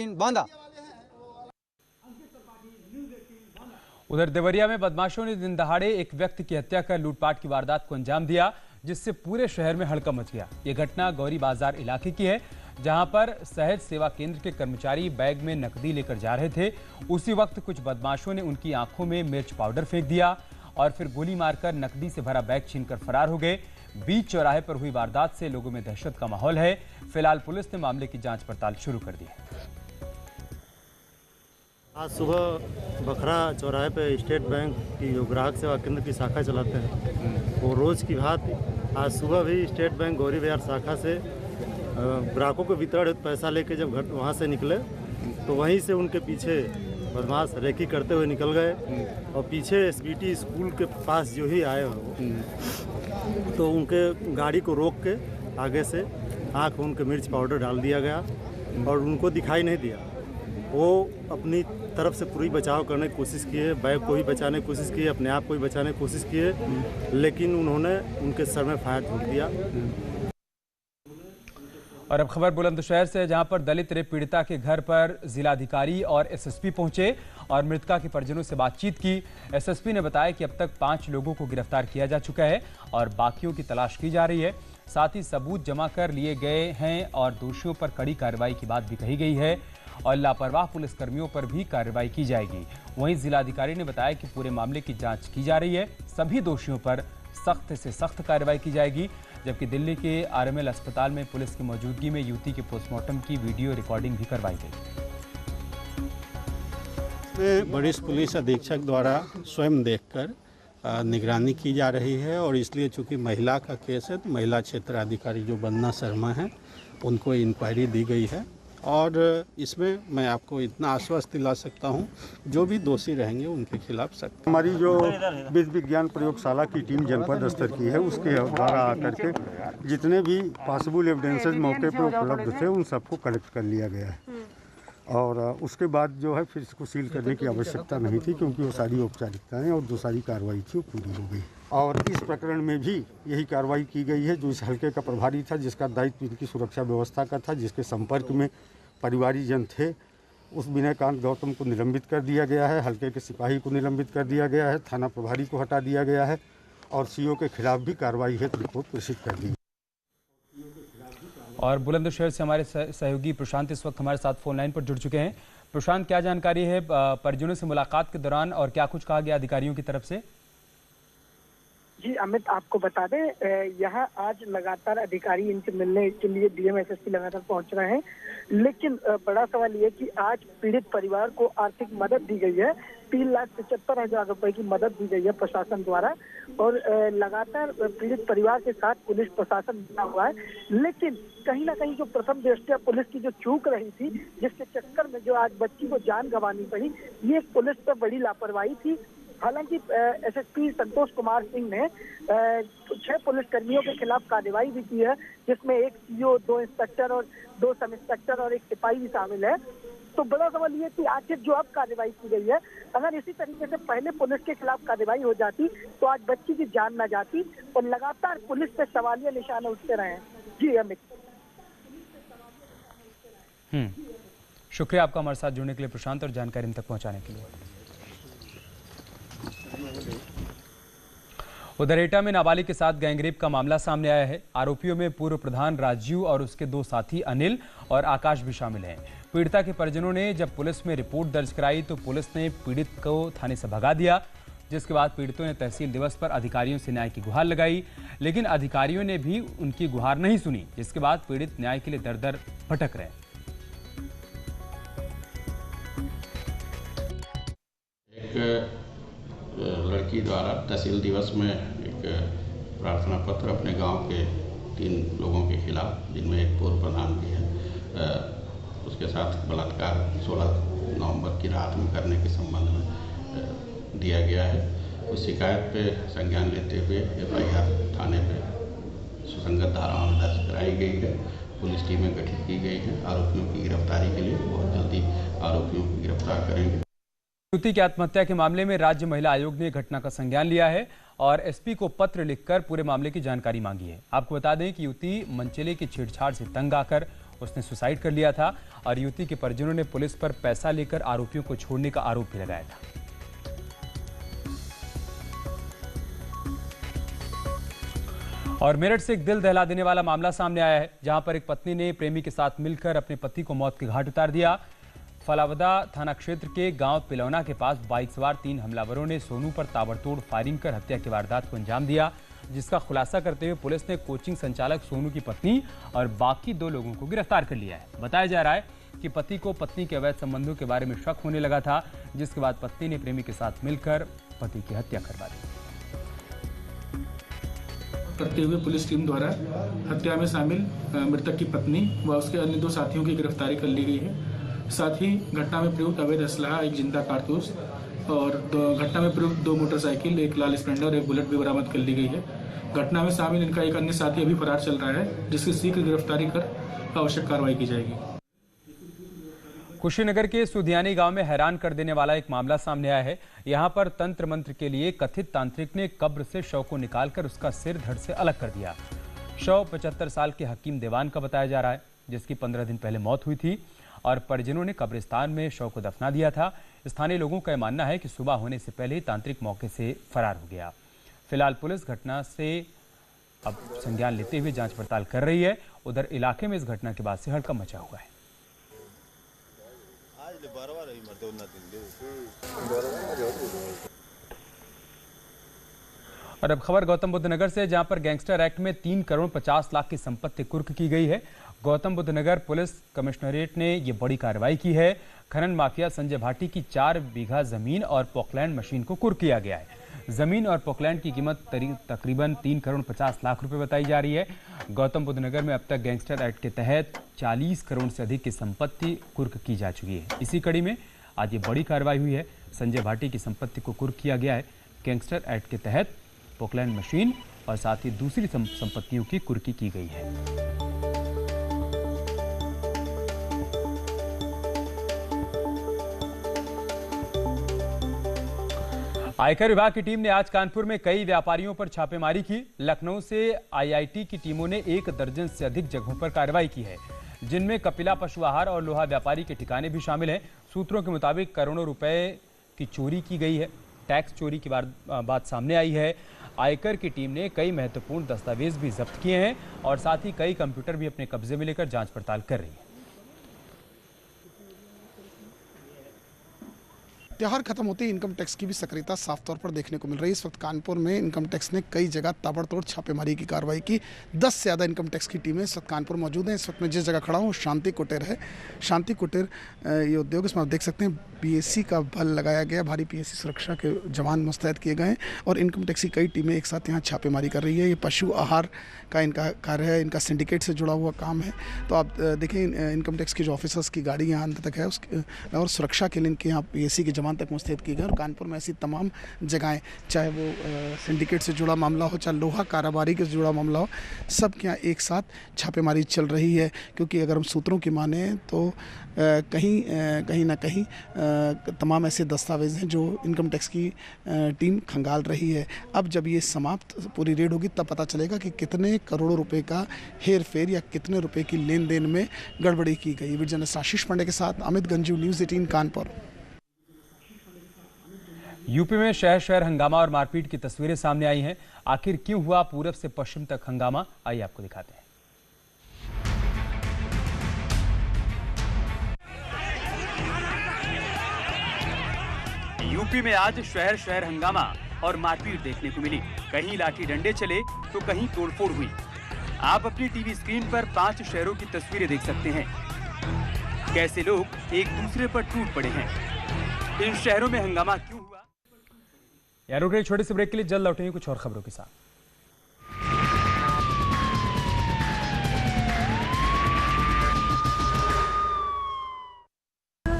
बांदा। उधर देवरिया में बदमाशों ने दिन दहाड़े एक व्यक्ति की हत्या कर लूटपाट की वारदात को अंजाम दिया, जिससे पूरे शहर में हड़कंप मच गया। ये घटना गौरी बाजार इलाके की है, जहां पर सहज सेवा केंद्र के कर्मचारी बैग में नकदी लेकर जा रहे थे। उसी वक्त कुछ बदमाशों ने उनकी आंखों में मिर्च पाउडर फेंक दिया और फिर गोली मारकर नकदी से भरा बैग छीनकर फरार हो गए। बीच चौराहे पर हुई वारदात से लोगों में दहशत का माहौल है। फिलहाल पुलिस ने मामले की जांच पड़ताल शुरू कर दी है। आज सुबह बखरा चौराहे पे स्टेट बैंक की जो ग्राहक सेवा केंद्र की शाखा चलाते हैं, वो रोज़ की भांति आज सुबह भी स्टेट बैंक गौरी बाजार शाखा से ग्राहकों को वितरण पैसा लेके जब घर वहाँ से निकले तो वहीं से उनके पीछे बदमाश रेकी करते हुए निकल गए और पीछे एसबीटी स्कूल के पास जो ही आए हो तो उनके गाड़ी को रोक के आगे से आँख में उनके मिर्च पाउडर डाल दिया गया और उनको दिखाई नहीं दिया। वो अपनी तरफ से पूरी बचाव करने की कोशिश किए, बैग को ही बचाने की कोशिश किए, अपने आप को ही बचाने की कोशिश किए, लेकिन उन्होंने उनके सर में फायर ठोक दिया। और अब खबर बुलंदशहर से, जहां पर दलित रेप पीड़िता के घर पर जिलाधिकारी और एसएसपी पहुंचे और मृतका के परिजनों से बातचीत की। एसएसपी ने बताया कि अब तक 5 लोगों को गिरफ्तार किया जा चुका है और बाकियों की तलाश की जा रही है। साथ ही सबूत जमा कर लिए गए हैं और दोषियों पर कड़ी कार्रवाई की बात भी कही गई है और लापरवाह पुलिसकर्मियों पर भी कार्रवाई की जाएगी। वहीं जिलाधिकारी ने बताया कि पूरे मामले की जांच की जा रही है, सभी दोषियों पर सख्त से सख्त कार्रवाई की जाएगी। जबकि दिल्ली के आरएमएल अस्पताल में पुलिस की मौजूदगी में युवती के पोस्टमार्टम की वीडियो रिकॉर्डिंग भी करवाई गई। वरिष्ठ पुलिस अधीक्षक द्वारा स्वयं देखकर निगरानी की जा रही है और इसलिए चूंकि महिला का केस है तो महिला क्षेत्राधिकारी जो वंदना शर्मा हैं उनको इंक्वायरी दी गई है और इसमें मैं आपको इतना आश्वस्त दिला सकता हूं, जो भी दोषी रहेंगे उनके खिलाफ सख्त। हमारी जो विश्व विज्ञान प्रयोगशाला की टीम जनपद स्तर की है, उसके द्वारा आकर के जितने भी पॉसिबल एविडेंसेस मौके पर उपलब्ध थे उन सबको कलेक्ट कर लिया गया है और उसके बाद जो है फिर इसको सील करने की आवश्यकता नहीं थी, क्योंकि वो सारी औपचारिकताएँ और जो सारी कार्रवाई थी वो पूरी हो गई। और इस प्रकरण में भी यही कार्रवाई की गई है। जो इस हल्के का प्रभारी था, जिसका दायित्व इनकी सुरक्षा व्यवस्था का था, जिसके संपर्क में परिवारीजन थे, उस विनयकांत गौतम को निलंबित कर दिया गया है। हल्के के सिपाही को निलंबित कर दिया गया है। थाना प्रभारी को हटा दिया गया है और सीओ के खिलाफ भी कार्रवाई हेतु रिपोर्ट प्रेषित कर दी। और बुलंदशहर से हमारे सहयोगी प्रशांत इस वक्त हमारे साथ फोन लाइन पर जुड़ चुके हैं। प्रशांत, क्या जानकारी है परिजनों से मुलाकात के दौरान और क्या कुछ कहा गया अधिकारियों की तरफ से? जी अमित, आपको बता दें, यहाँ आज लगातार अधिकारी इनसे मिलने के लिए डीएम एसएसपी लगातार पहुंच रहे हैं, लेकिन बड़ा सवाल ये कि आज पीड़ित परिवार को आर्थिक मदद दी गई है। 3,75,000 रुपए की मदद दी गई है प्रशासन द्वारा और लगातार पीड़ित परिवार के साथ पुलिस प्रशासन बना हुआ है। लेकिन कहीं ना कहीं जो प्रथम दृष्टया पुलिस की जो चूक रही थी, जिसके चक्कर में जो आज बच्ची को जान गंवानी पड़ी, ये पुलिस पर बड़ी लापरवाही थी। हालांकि एसएसपी संतोष कुमार सिंह ने 6 पुलिसकर्मियों के खिलाफ कार्रवाई भी की है, जिसमें एक सीओ, 2 इंस्पेक्टर और 2 सब इंस्पेक्टर और एक सिपाही भी शामिल है। तो बड़ा सवाल ये कि आखिर जो अब कार्रवाई की गई है, अगर इसी तरीके से पहले पुलिस के खिलाफ कार्रवाई हो जाती तो आज बच्ची की जान न जाती और लगातार पुलिस पे सवालिया निशाने उठते रहे। जी अमित। शुक्रिया आपका हमारे साथ जुड़ने के लिए प्रशांत और जानकारी हम तक पहुंचाने के लिए। उधर एटा में नाबालिग के साथ गैंगरेप का मामला सामने आया है। आरोपियों में पूर्व प्रधान राजीव और उसके 2 साथी अनिल और आकाश भी शामिल हैं। पीड़िता के परिजनों ने जब पुलिस में रिपोर्ट दर्ज कराई तो पुलिस ने पीड़ित को थाने से भगा दिया, जिसके बाद पीड़ितों ने तहसील दिवस पर अधिकारियों से न्याय की गुहार लगाई, लेकिन अधिकारियों ने भी उनकी गुहार नहीं सुनी, जिसके बाद पीड़ित न्याय के लिए दर दर भटक रहे। लड़की द्वारा तहसील दिवस में एक प्रार्थना पत्र अपने गांव के 3 लोगों के खिलाफ, जिनमें एक पूर्व प्रधान भी है, उसके साथ बलात्कार 16 नवंबर की रात में करने के संबंध में दिया गया है। उस शिकायत पे संज्ञान लेते हुए एफआईआर थाने पे सुसंगत धाराओं में दर्ज कराई गई है। पुलिस टीमें गठित की गई हैं। आरोपियों की गिरफ्तारी के लिए बहुत जल्दी आरोपियों को गिरफ्तार करेंगे। युवती की आत्महत्या के मामले में राज्य महिला आयोग ने घटना का संज्ञान लिया है और एसपी को पत्र लिखकर पूरे मामले की जानकारी मांगी है। आपको बता दें कि युवती मनचले की छेड़छाड़ से तंग आकर उसने सुसाइड कर लिया था और युवती के परिजनों ने पुलिस पर पैसा लेकर आरोपियों को छोड़ने का आरोप भी लगाया था। और मेरठ से एक दिल दहला देने वाला मामला सामने आया है, जहां पर एक पत्नी ने प्रेमी के साथ मिलकर अपने पति को मौत के घाट उतार दिया। फलावदा थाना क्षेत्र के गांव पिलौना के पास बाइक सवार 3 हमलावरों ने सोनू पर ताबड़तोड़ फायरिंग कर हत्या की वारदात को अंजाम दिया, जिसका खुलासा करते हुए पुलिस ने कोचिंग संचालक सोनू की पत्नी और बाकी 2 लोगों को गिरफ्तार कर लिया है। बताया जा रहा है कि पति को पत्नी के अवैध संबंधों के बारे में शक होने लगा था, जिसके बाद पत्नी ने प्रेमी के साथ मिलकर पति की हत्या करवा दी। करते हुए पुलिस टीम द्वारा हत्या में शामिल मृतक की पत्नी व उसके अन्य 2 साथियों की गिरफ्तारी कर ली गई है। साथ ही घटना में प्रयुक्त अवैध असलहा, एक जिंदा कारतूस और घटना में प्रयुक्त 2 मोटरसाइकिल, एक लाल स्प्लेंडर और एक बुलेट भी बरामद कर ली गई है। घटना में शामिल इनका एक अन्य साथी अभी फरार चल रहा है, जिसकी शीघ्र गिरफ्तारी कर आवश्यक कार्रवाई की जाएगी। कुशीनगर के सुधियानी गांव में हैरान कर देने वाला एक मामला सामने आया है। यहां पर तंत्र मंत्र के लिए कथित तांत्रिक ने कब्र से शव को निकालकर उसका सिर धड़ से अलग कर दिया। शव 75 साल के हकीम देवान का बताया जा रहा है, जिसकी 15 दिन पहले मौत हुई थी और परिजनों ने कब्रिस्तान में शव को दफना दिया था। स्थानीय लोगों का मानना है कि सुबह होने से पहले ही तांत्रिक मौके से फरार हो गया। फिलहाल पुलिस घटना से अब संज्ञान लेते हुए जांच पड़ताल कर रही है। उधर इलाके में इस घटना के बाद से हड़कंप मचा हुआ है। और अब खबर गौतम बुद्ध नगर से, जहां पर गैंगस्टर एक्ट में 3 करोड़ 50 लाख की संपत्ति कुर्क की गई है। गौतम बुद्ध नगर पुलिस कमिश्नरेट ने यह बड़ी कार्रवाई की है। खनन माफिया संजय भाटी की 4 बीघा जमीन और पोकलैंड मशीन को कुर्क किया गया है। जमीन और पोकलैंड की कीमत तकरीबन 3 करोड़ 50 लाख रुपए बताई जा रही है। गौतम बुद्ध नगर में अब तक गैंगस्टर एक्ट के तहत 40 करोड़ से अधिक की संपत्ति कुर्क की जा चुकी है। इसी कड़ी में आज ये बड़ी कार्रवाई हुई है। संजय भाटी की संपत्ति को कुर्क किया गया है। गैंगस्टर एक्ट के तहत पोकलैंड मशीन और साथ ही दूसरी संपत्तियों की कुर्की की गई है। आयकर विभाग की टीम ने आज कानपुर में कई व्यापारियों पर छापेमारी की। लखनऊ से आईआईटी की टीमों ने 1 दर्जन से अधिक जगहों पर कार्रवाई की है, जिनमें कपिला पशु आहार और लोहा व्यापारी के ठिकाने भी शामिल हैं। सूत्रों के मुताबिक करोड़ों रुपए की चोरी की गई है। टैक्स चोरी की बात सामने आई है। आयकर की टीम ने कई महत्वपूर्ण दस्तावेज भी जब्त किए हैं और साथ ही कई कंप्यूटर भी अपने कब्जे में लेकर जांच पड़ताल कर रही है। त्यौहार खत्म होते ही इनकम टैक्स की भी सक्रियता साफ तौर पर देखने को मिल रही है। इस वक्त कानपुर में इनकम टैक्स ने कई जगह ताबड़तोड़ छापेमारी की कार्रवाई की। 10 से ज़्यादा इनकम टैक्स की टीमें इस वक्त कानपुर मौजूद हैं। इस वक्त मैं जिस जगह खड़ा हूँ शांति कुटीर है। शांति कुटीर ये उद्योग, इसमें आप देख सकते हैं पीएससी का बल लगाया गया, भारी पीएससी सुरक्षा के जवान मुस्तैद किए गए हैं और इनकम टैक्स की कई टीमें एक साथ यहाँ छापेमारी कर रही है। ये पशु आहार का इनका कार्य है, इनका सिंडिकेट से जुड़ा हुआ काम है। तो आप देखिए इनकम टैक्स के जो ऑफिसर्स की गाड़ी यहाँ अंत तक है उसके और सुरक्षा के लिए इनके यहाँ पीएससी के जवान तक मुस्तैद किए गए। और कानपुर में ऐसी तमाम जगहें, चाहे वो सिंडिकेट से जुड़ा मामला हो, चाहे लोहा कारोबारी से जुड़ा मामला हो, सब के यहाँ एक साथ छापेमारी चल रही है। क्योंकि अगर हम सूत्रों की माने तो कहीं ना कहीं तमाम ऐसे दस्तावेज हैं जो इनकम टैक्स की टीम खंगाल रही है। अब जब ये समाप्त पूरी रेड होगी तब पता चलेगा कि कितने करोड़ों रुपए का हेर फेर या कितने रुपए की लेन देन में गड़बड़ी की गई। वीडियो जर्नलिस्ट आशीष पांडे के साथ अमित गंजू, न्यूज़ 18 कानपुर। यूपी में शहर शहर हंगामा और मारपीट की तस्वीरें सामने आई हैं। आखिर क्यों हुआ पूरब से पश्चिम तक हंगामा, आइए आपको दिखाते हैं। यूपी में आज शहर शहर हंगामा और मारपीट देखने को मिली। कहीं लाठी डंडे चले तो कहीं तोड़फोड़ हुई। आप अपनी टीवी स्क्रीन पर 5 शहरों की तस्वीरें देख सकते हैं। कैसे लोग एक दूसरे पर टूट पड़े हैं। इन शहरों में हंगामा क्यों हुआ? यार रुक रही छोटे से ब्रेक के लिए, जल्द लौटेंगे कुछ और खबरों के साथ।